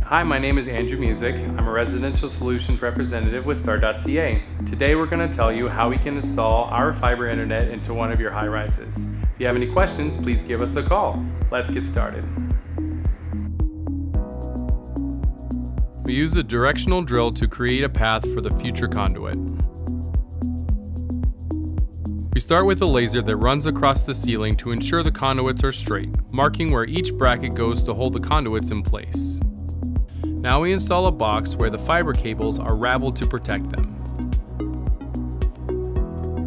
Hi, my name is Andrew Music. I'm a residential solutions representative with Star.ca. Today we're going to tell you how we can install our fiber internet into one of your high rises. If you have any questions, please give us a call. Let's get started. We use a directional drill to create a path for the future conduit. We start with a laser that runs across the ceiling to ensure the conduits are straight, marking where each bracket goes to hold the conduits in place. Now we install a box where the fiber cables are raveled to protect them.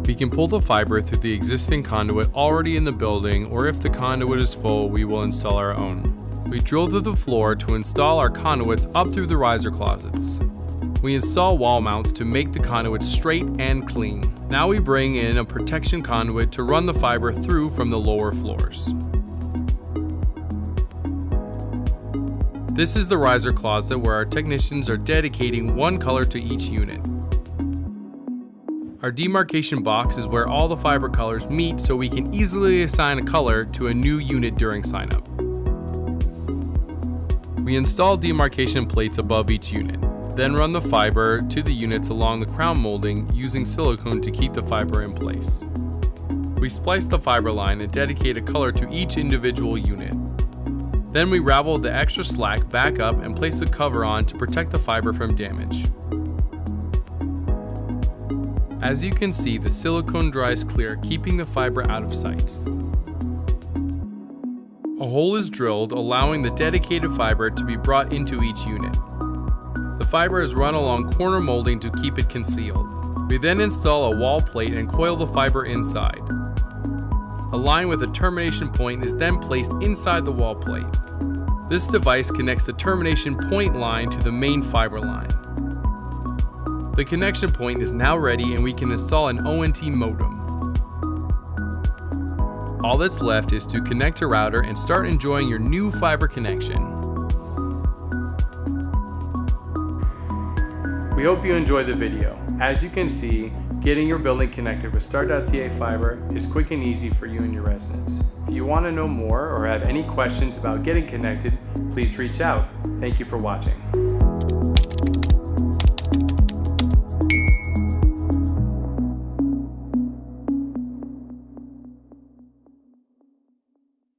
We can pull the fiber through the existing conduit already in the building, or if the conduit is full, we will install our own. We drill through the floor to install our conduits up through the riser closets. We install wall mounts to make the conduits straight and clean. Now we bring in a protection conduit to run the fiber through from the lower floors. This is the riser closet where our technicians are dedicating one color to each unit. Our demarcation box is where all the fiber colors meet so we can easily assign a color to a new unit during signup. We install demarcation plates above each unit, then run the fiber to the units along the crown molding using silicone to keep the fiber in place. We splice the fiber line and dedicate a color to each individual unit. Then we ravel the extra slack back up and place a cover on to protect the fiber from damage. As you can see, the silicone dries clear, keeping the fiber out of sight. A hole is drilled, allowing the dedicated fiber to be brought into each unit. The fiber is run along corner molding to keep it concealed. We then install a wall plate and coil the fiber inside. A line with a termination point is then placed inside the wall plate. This device connects the termination point line to the main fiber line. The connection point is now ready and we can install an ONT modem. All that's left is to connect a router and start enjoying your new fiber connection. We hope you enjoyed the video. As you can see, getting your building connected with Star.ca fiber is quick and easy for you and your residents. If you want to know more or have any questions about getting connected, please reach out. Thank you for watching.